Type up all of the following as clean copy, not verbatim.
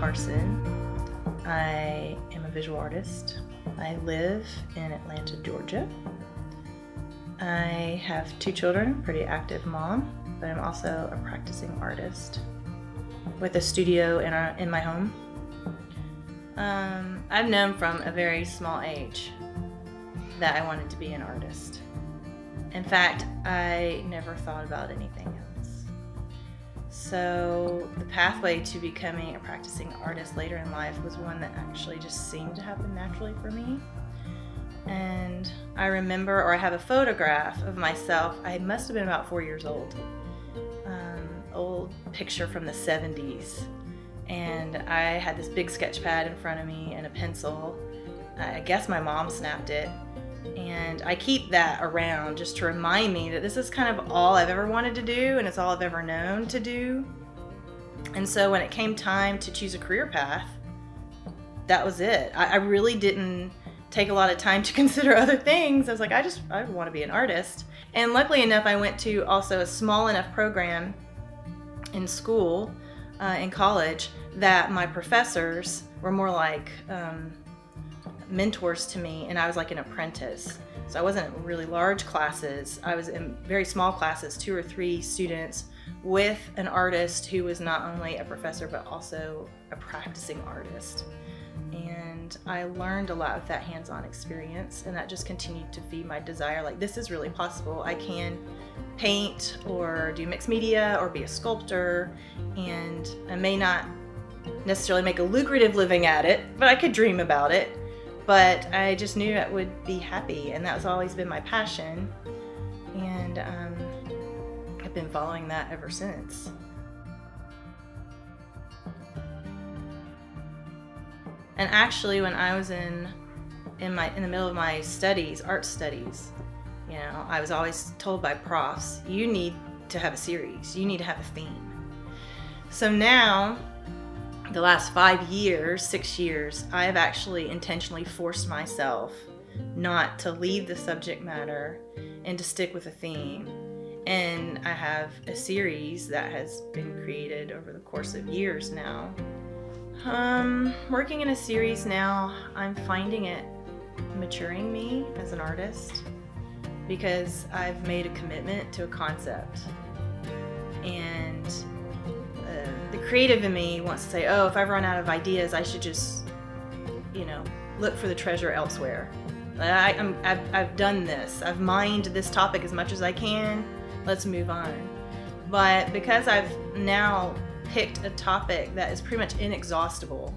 Larson. I am a visual artist. I live in Atlanta, Georgia. I have 2 children, pretty active mom, but I'm also a practicing artist with a studio in my home. I've known from a very small age that I wanted to be an artist. In fact, I never thought about anything else. So the pathway to becoming a practicing artist later in life was one that actually just seemed to happen naturally for me. And I remember, or I have a photograph of myself, I must have been about 4 years old, old picture from the 70s. And I had this big sketch pad in front of me and a pencil. I guess my mom snapped it. And I keep that around just to remind me that this is kind of all I've ever wanted to do, and it's all I've ever known to do. And so when it came time to choose a career path, that was it. I really didn't take a lot of time to consider other things. I was like, I want to be an artist. And luckily enough, I went to also a small enough program in school, in college, that my professors were more like mentors to me, and I was like an apprentice. So I wasn't in really large classes. I was in very small classes, 2 or 3 students, with an artist who was not only a professor but also a practicing artist. And I learned a lot of that hands-on experience, and that just continued to feed my desire, like, this is really possible. I can paint or do mixed media or be a sculptor, and I may not necessarily make a lucrative living at it, but I could dream about it. But I just knew I would be happy, and that's always been my passion, and I've been following that ever since. And actually, when I was in the middle of my studies, art studies, I was always told by profs, you need to have a series, you need to have a theme. So now, the last 5 years, 6 years, I have actually intentionally forced myself not to leave the subject matter and to stick with a theme. And I have a series that has been created over the course of years now. Working in a series now, I'm finding it maturing me as an artist because I've made a commitment to a concept. And the creative in me wants to say, oh, if I've run out of ideas, I should just, look for the treasure elsewhere. I've done this. I've mined this topic as much as I can. Let's move on. But because I've now picked a topic that is pretty much inexhaustible,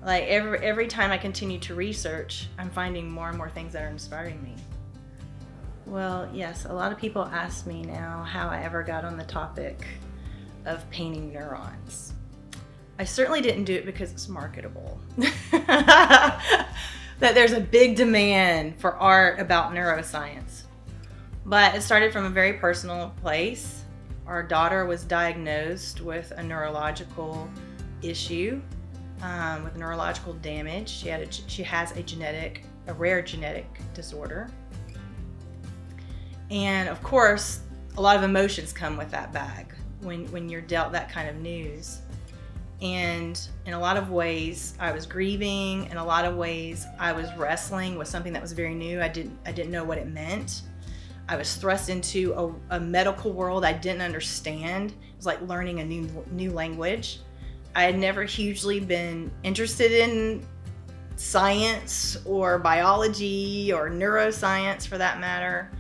like every time I continue to research, I'm finding more and more things that are inspiring me. Well, yes, a lot of people ask me now how I ever got on the topic of painting neurons. I certainly didn't do it because it's marketable. That there's a big demand for art about neuroscience. But it started from a very personal place. Our daughter was diagnosed with a neurological issue, with neurological damage. She has a rare genetic disorder. And of course, a lot of emotions come with that bag when you're dealt that kind of news. And in a lot of ways, I was grieving. In a lot of ways, I was wrestling with something that was very new. I didn't know what it meant. I was thrust into a medical world I didn't understand. It was like learning a new language. I had never hugely been interested in science or biology or neuroscience for that matter.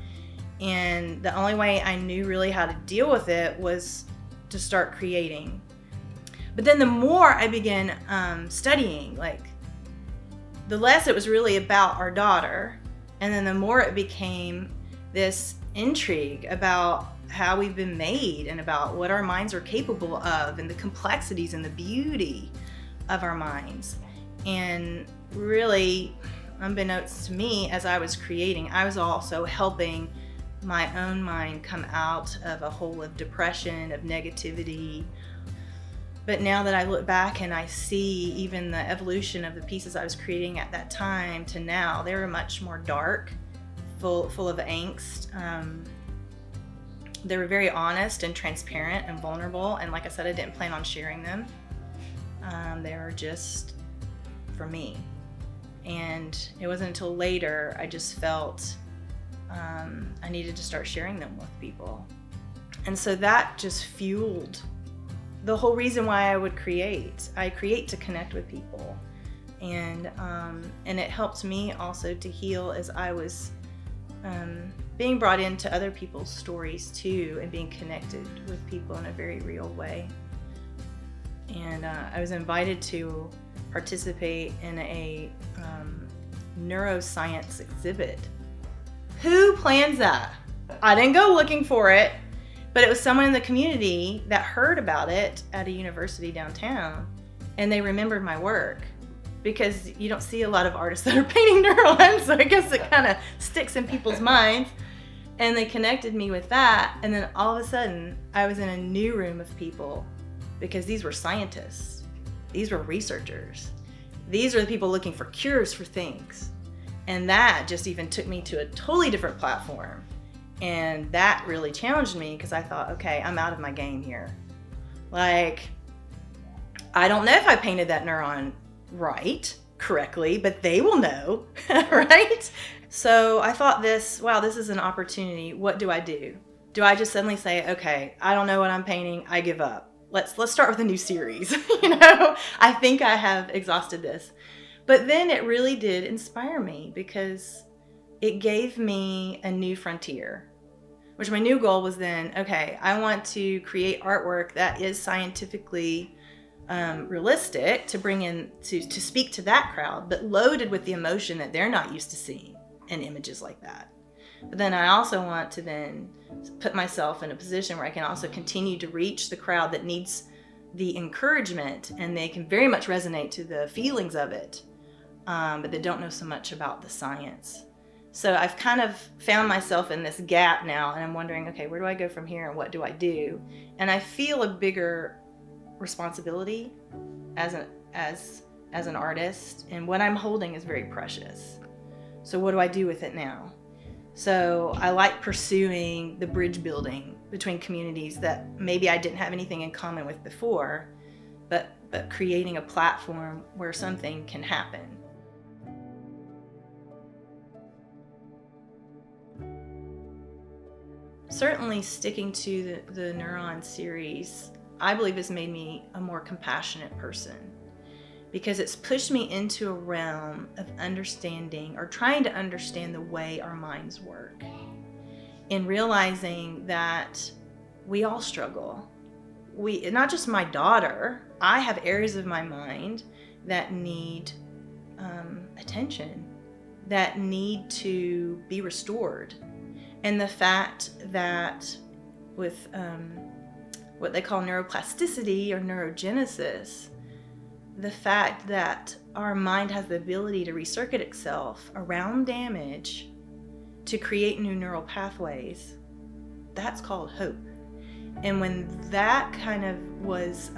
And the only way I knew really how to deal with it was to start creating. But then the more I began studying, the less it was really about our daughter, and then the more it became this intrigue about how we've been made and about what our minds are capable of and the complexities and the beauty of our minds. And really, unbeknownst to me, as I was creating, I was also helping my own mind come out of a hole of depression, of negativity. But now that I look back and I see even the evolution of the pieces I was creating at that time to now, they were much more dark, full of angst. They were very honest and transparent and vulnerable. And like I said, I didn't plan on sharing them. They were just for me. And it wasn't until later I just felt I needed to start sharing them with people. And so that just fueled the whole reason why I would create. I create to connect with people. And it helped me also to heal as I was being brought into other people's stories too, and being connected with people in a very real way. And I was invited to participate in a neuroscience exhibit. Who plans that? I didn't go looking for it, but it was someone in the community that heard about it at a university downtown, and they remembered my work, because you don't see a lot of artists that are painting neurons, so I guess it kind of sticks in people's minds. And they connected me with that, and then all of a sudden I was in a new room of people, because these were scientists, these were researchers, these are the people looking for cures for things. And that just even took me to a totally different platform. And that really challenged me, because I thought, okay, I'm out of my game here. Like, I don't know if I painted that neuron correctly, but they will know, right? So I thought this is an opportunity. What do I do? Do I just suddenly say, okay, I don't know what I'm painting, I give up. Let's start with a new series. I think I have exhausted this. But then it really did inspire me, because it gave me a new frontier, which my new goal was then, okay, I want to create artwork that is scientifically realistic to bring in, to speak to that crowd, but loaded with the emotion that they're not used to seeing in images like that. But then I also want to then put myself in a position where I can also continue to reach the crowd that needs the encouragement, and they can very much resonate to the feelings of it, but they don't know so much about the science. So I've kind of found myself in this gap now, and I'm wondering, okay, where do I go from here, and what do I do? And I feel a bigger responsibility as an artist, and what I'm holding is very precious. So what do I do with it now? So I like pursuing the bridge building between communities that maybe I didn't have anything in common with before, but creating a platform where something can happen. Certainly sticking to the Neuron series, I believe, has made me a more compassionate person, because it's pushed me into a realm of understanding, or trying to understand, the way our minds work, and realizing that we all struggle. Not just my daughter, I have areas of my mind that need attention, that need to be restored. And the fact that with what they call neuroplasticity or neurogenesis, the fact that our mind has the ability to recircuit itself around damage to create new neural pathways, that's called hope. And when that kind of was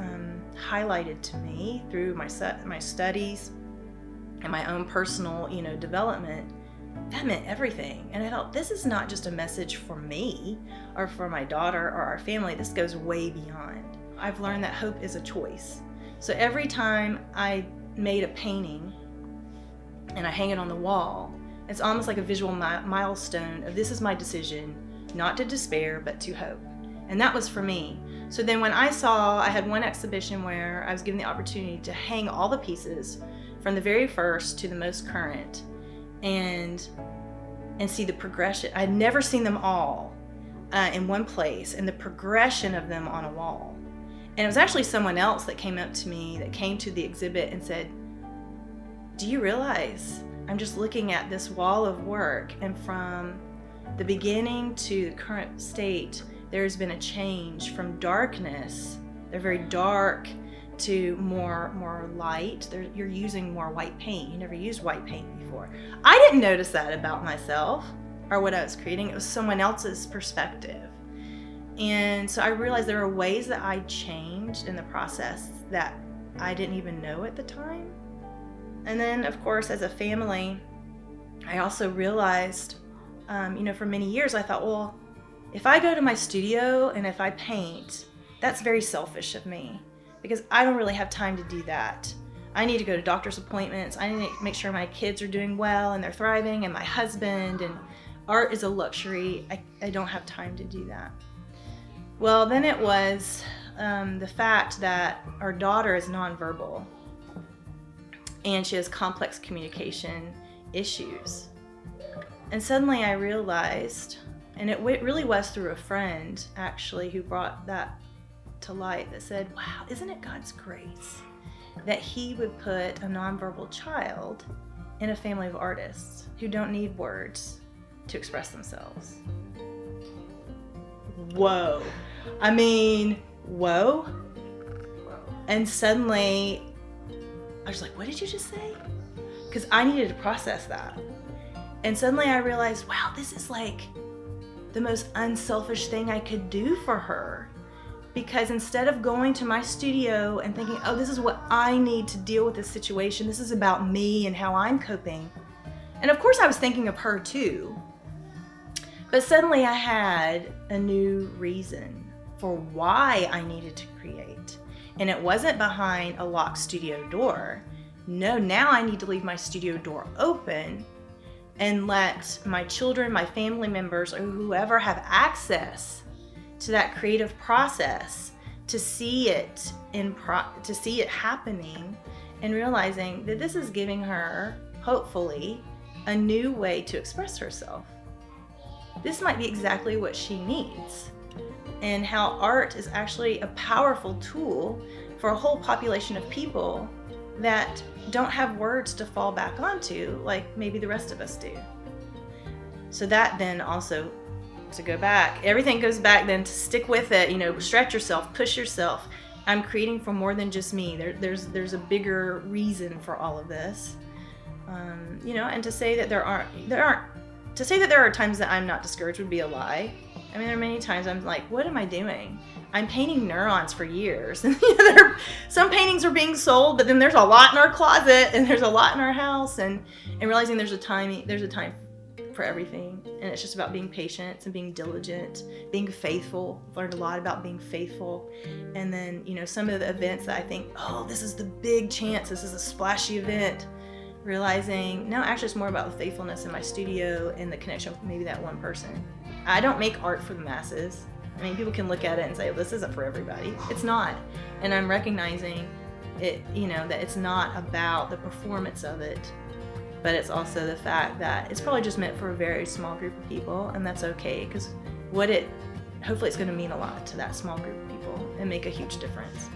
highlighted to me through my studies and my own personal, development, that meant everything. And I thought, this is not just a message for me or for my daughter or our family. This goes way beyond. I've learned that hope is a choice. So every time I made a painting and I hang it on the wall, it's almost like a visual milestone of, this is my decision, not to despair, but to hope. And that was for me. So then when I had one exhibition where I was given the opportunity to hang all the pieces from the very first to the most current, and see the progression. I'd never seen them all in one place, and the progression of them on a wall. And it was actually someone else that came up to me, that came to the exhibit and said, do you realize I'm just looking at this wall of work, and from the beginning to the current state, there's been a change from darkness, they're very dark, to more light. You're using more white paint. You never used white paint before. I didn't notice that about myself or what I was creating. It was someone else's perspective. And so I realized there are ways that I changed in the process that I didn't even know at the time. And then, of course, as a family, I also realized, for many years I thought, well, if I go to my studio and if I paint, that's very selfish of me. because I don't really have time to do that. I need to go to doctor's appointments. I need to make sure my kids are doing well and they're thriving, and my husband, and art is a luxury. I don't have time to do that. Well, then it was the fact that our daughter is nonverbal and she has complex communication issues. And suddenly I realized, and it really was through a friend actually who brought that to light, that said, wow, isn't it God's grace that he would put a nonverbal child in a family of artists who don't need words to express themselves? Whoa. I mean, whoa. And suddenly I was like, what did you just say? Because I needed to process that. And suddenly I realized, wow, this is like the most unselfish thing I could do for her. Because instead of going to my studio and thinking, oh, this is what I need to deal with this situation, this is about me and how I'm coping. And of course I was thinking of her too. But suddenly I had a new reason for why I needed to create. And it wasn't behind a locked studio door. No, now I need to leave my studio door open and let my children, my family members, or whoever have access to that creative process to see it to see it happening, and realizing that this is giving her, hopefully, a new way to express herself. This might be exactly what she needs, and how art is actually a powerful tool for a whole population of people that don't have words to fall back onto like maybe the rest of us do. So that then also, to go back, everything goes back then to stick with it, stretch yourself, push yourself. I'm creating for more than just me. There's a bigger reason for all of this. And to say that there are times that I'm not discouraged would be a lie. I mean, there are many times I'm like, what am I doing? I'm painting neurons for years. And some paintings are being sold, but then there's a lot in our closet and there's a lot in our house, and realizing there's a time for everything. And it's just about being patient and being diligent, being faithful. I've learned a lot about being faithful. And then, some of the events that I think, oh, this is the big chance, this is a splashy event, realizing, no, actually it's more about the faithfulness in my studio and the connection with maybe that one person. I don't make art for the masses. I mean, people can look at it and say, well, this isn't for everybody. It's not. And I'm recognizing it, that it's not about the performance of it, but it's also the fact that it's probably just meant for a very small group of people, and that's okay, because hopefully it's going to mean a lot to that small group of people and make a huge difference.